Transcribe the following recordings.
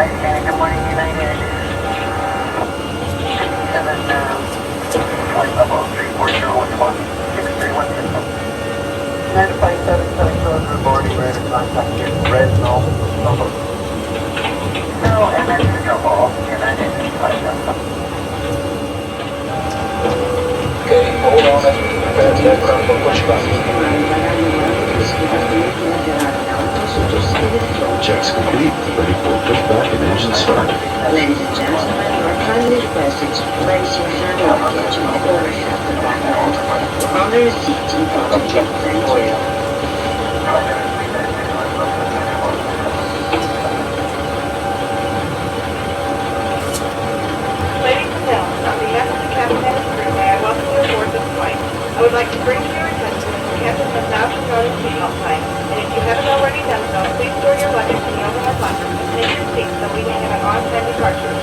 Good morning, United. 7, flight level 34011, 631. United Flight 777 reporting radar contact here, Fresno. No, and then trouble, United Flight 777. Okay, hold on. That's aircraft for pushback. Checks complete. Ready for pushback and engine start. Ladies and gentlemen, you are kindly requested to place your hand luggage in the overhead compartment or under a seat in front of you. Thank you. Ladies and gentlemen, on behalf of the captain and his crew, may I welcome you aboard this flight. I would like to bring to your attention that the captain has now turned on his seatbelt sign, and if you haven't already done so, please store your luggage in the overhead locker and take your seat so we may have an on-time departure.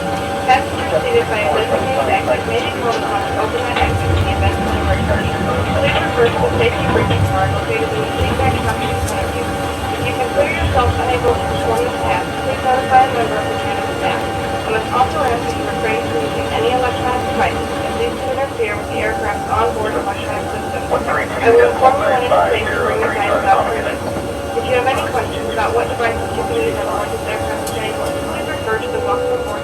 Passengers seated by a designated exit may be called upon to open that exit in the event of an emergency. Please refer to the safety briefing card located in the seat back pocket in front of you. If you consider yourself unable to perform this task, please notify a member of the cabin staff. I must also ask that you refrain from using any electronic devices as these could interfere with the aircraft's onboard electronic system. I will inform you when it is safe to bring your guidance out for use. If you have any questions about what devices you can use on board this aircraft today, please refer to the welcome aboard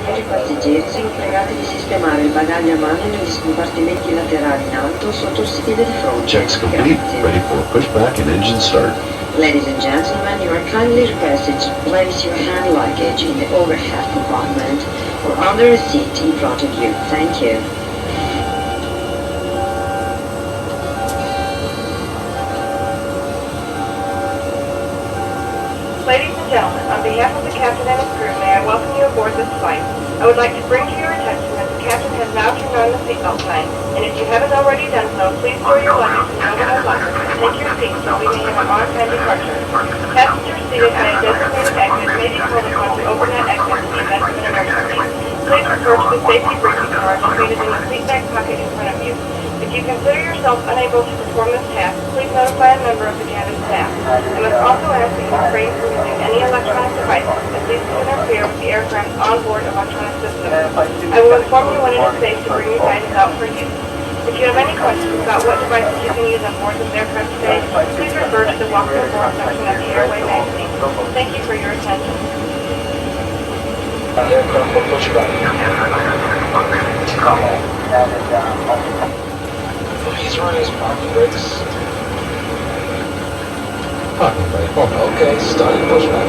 I passeggeri sono pregati di sistemare il bagaglio a mano negli scompartimenti laterali in alto sotto il sedile di fronte. Checks complete. Grazie. Ready for pushback and engine start. Ladies and gentlemen, you are kindly requested to place your hand luggage in the overhead compartment or under a seat in front of you. Thank you. Ladies and gentlemen, on behalf of the captain and his crew, may I welcome you aboard this flight. I would like to bring to your attention that the captain has now turned on the seatbelt sign, and if you haven't already done so, please store your luggage in the overhead locker and take your seat so we may have an on-time departure. Passengers seated by a designated exit may be called upon to open that exit in the event of an emergency. Please refer to the safety briefing card located in the seat back pocket in front of you. If you consider yourself unable to perform this task, please notify a member of the cabin staff. I must also ask that you refrain from using any electronic devices as these can interfere with the aircraft's onboard electronic system. I will inform you when it is safe to bring your guidance out for use. If you have any questions about what devices you can use on board this aircraft today, please refer to the Welcome Aboard section of the Airway magazine. Thank you for your attention. Aircraft for pushback. Please raise parking brakes. Parking brake on. Okay, starting pushback.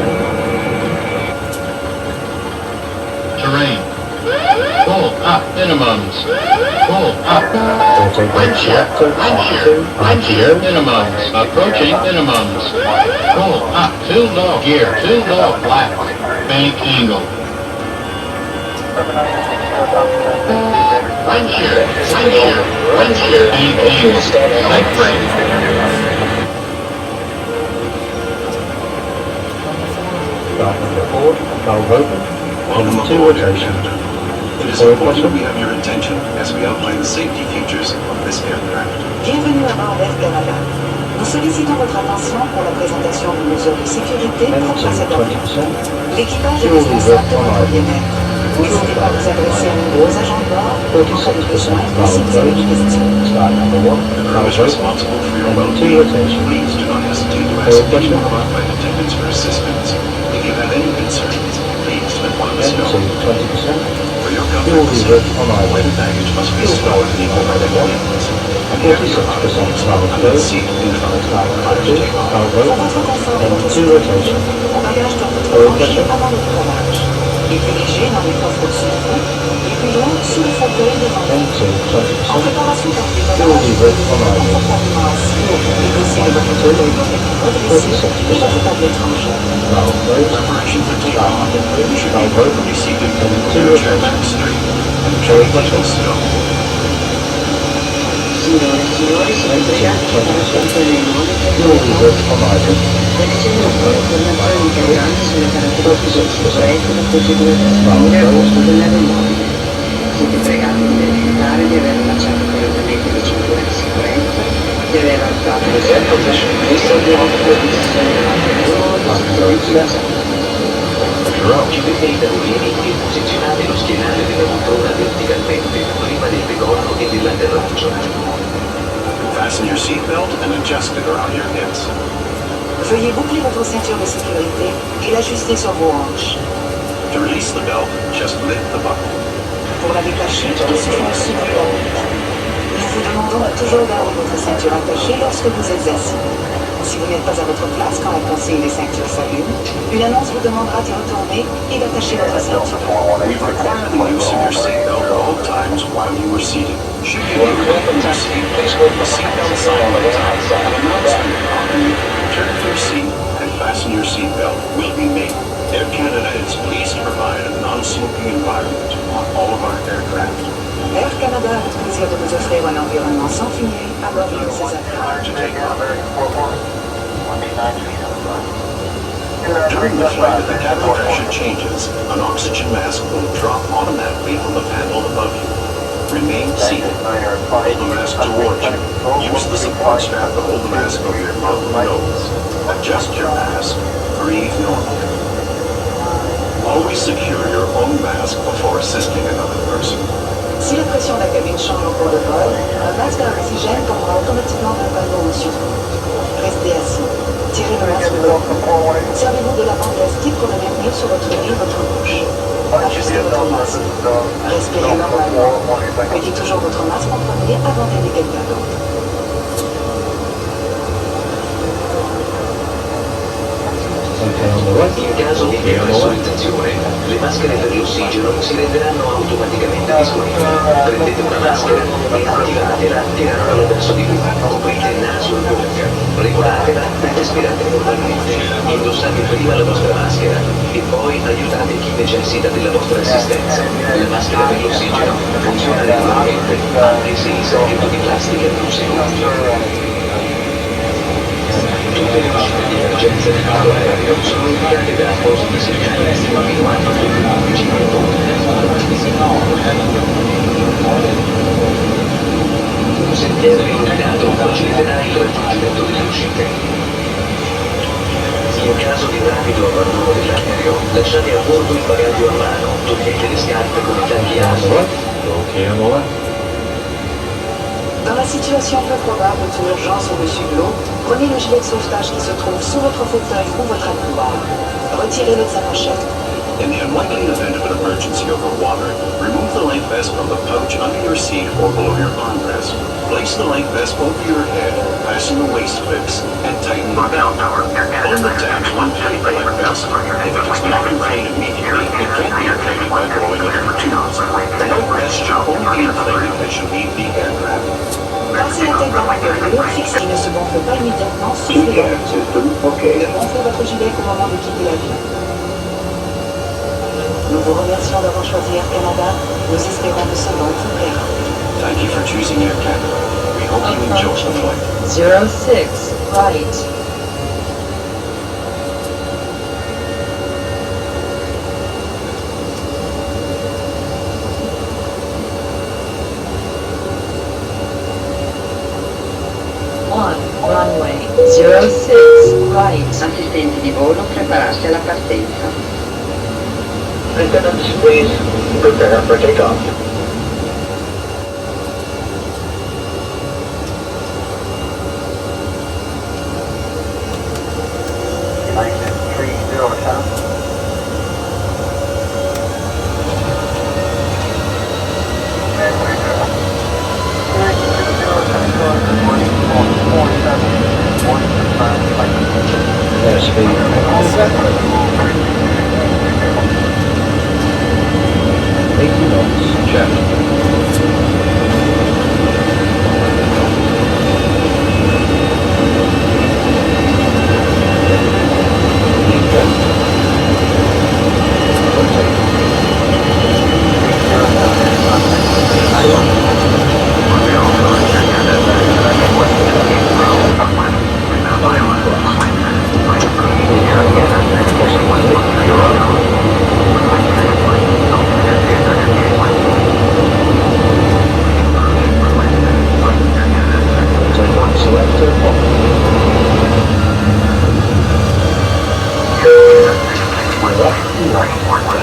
Terrain. Pull up minimums. Pull up. Windshield. Windshield minimums. Approaching minimums. Pull up. Too low. Gear. Too low. Flat. Bank angle. Windshield. Windshield. Windshield. Bank angle. Sight brake. Start number 4. Valve open. Welcome Two aboard, rotation. It is Forward important pressure. we have your attention as we outline the safety features of this aircraft. Bienvenue à bord d'Air Canada. Nous sollicitons votre attention pour la présentation de mesures de sécurité propres à Engine cette avion. 20%. L'équipage est responsable de votre bien-être. N'hésitez pas à vous adresser à l'un de vos agents de bord pour tout besoin Valve ainsi que closed. des questions. Start number 1. The crew Valve is open. responsible for your And well-being. 2 rotation. Please do not hesitate to Forward ask any pressure. qualified attendants for assistance. If you have any concerns, please let one of us Engine know. 20%. For your Fuel comfort, lever on all idle. baggage must be Fuel stored tank in the overhead on bins. And 46% valve Under the closed. seat in front of Start the number 2. takeoff. Valve Pour open. votre confort et And votre 2 sécurité, rotation. vos bagages doivent être Forward rangés pressure. avant le décollage. Les plus légers dans les coffres au-dessus de vous, les plus lourds sous le fauteuil devant vous. Engine En 20%. préparation pour le Fuel décollage, lever vous on devez idle. confortablement assis. Les dossiers de votre fauteuil doivent être redressés et votre tablette rangée. Valve closed. Preparation for Start takeoff. number 3. You should be Valve open. properly seated And with 2 your chair rotation. back straight and the Forward tray pressure. table still. Signore e signori, siete pregati di fare attenzione ai monitor Fuel lever on idle. lezioni e informazioni integranti sulle caratteristiche di sicurezza da procedure per salire a bordo dell'aeromobile. Siete pregati di verificare di aver allacciato correttamente le cinture di sicurezza, di aver alzato le Air position. e di aver disposto di sistemi di controllo, Parking brake set. di Ci permette ovviamente posizionare lo schienale della poltrona verticalmente prima del decollo e dell'atterraggio. Fasten your seatbelt and adjust it around your hips. Veuillez boucler votre ceinture de sécurité et l'ajuster sur vos hanches. To release the belt, just lift the buckle. Pour la détacher, il suffit de soulever la boucle. Nous vous demandons de toujours garder votre ceinture attachée lorsque vous êtes assis. Si vous n'êtes pas à votre place quand la consigne des ceintures s'allume, une annonce vous demandera d'y retourner et d'attacher votre ceinture. We require the use of your seatbelt at all times while you are seated. Should you need to open your seat, please hold the seatbelt sign by the top of the announcement underneath. Turn to your seat and fasten your seatbelt. Will be made. Air Canada is pleased to provide a non-smoking environment on all of our aircraft. Air Canada a le plaisir de vous offrir un environnement sans fumée à bord de ses avions. To take off. During the flight, if the cabin pressure changes, an oxygen mask will drop automatically from the panel above you. Remain seated. Hold the mask towards you. Use the support strap to hold the mask over your mouth and nose. Adjust your mask. Breathe normally. Always secure your own mask before assisting another person. Si la pression de la cabine change au cours de vol, un masque à oxygène tombera automatiquement d'un panneau au-dessus de vous. Restez assis. Tirez le masque de votre cou. Servez-vous de la bande élastique pour le maintenir sur votre nez et votre bouche. Ajustez votre masque. Respirez normalement. Mettez toujours votre masque en premier avant d'aider quelqu'un d'autre. In caso di depressurizzazione, le maschere per l'ossigeno si renderanno automaticamente disponibili. Prendete una maschera e attivatela tirandola verso di voi. Coprite il naso e bocca, regolatela e respirate normalmente. Indossate prima la vostra maschera e poi aiutate chi necessita della vostra assistenza. La maschera per l'ossigeno funziona regolarmente, anche se il sacchetto di plastica è più sicuro. Tutte le uscite di emergenza del modo aereo sono indicate da appositi segnali fino a quando vicino al volo. Un sentiero illuminato faciliterà il raggiungimento delle uscite. In caso di rapido abbandono dell'aereo, lasciate a bordo il bagaglio a mano, togliete le scarpe con i tagli alti. Dans la situation peu probable d'une urgence au-dessus de l'eau, prenez le gilet de sauvetage qui se trouve sous votre fauteuil ou votre accoudoir. Retirez-le de sa pochette. In the unlikely event of an emergency over water, remove the life vest from the pouch under your seat or below your armrest. Place the life vest over your head, fasten the waist clips, and tighten the belt. Pull the tabs when tight the life vest. If it is not inflated immediately, it can be inflated by blowing up your tubes. The life vest should only be inflated as you leave the aircraft. Passez la tête dans l'intérieur, fixez, ne se gonfle pas immédiatement, soufflez. Ne gonflez votre gilet qu'au moment de quitter l'avion. Nous vous remercions d'avoir choisi Air Canada. Nous espérons que ce vol vous plaira. Thank you for choosing Air Canada. We hope you enjoy the flight. 06, right. Runway 06, right. Assistenti di volo, prepararsi alla partenza. Lieutenants, please prepare for takeoff. United 30 south. Good morning.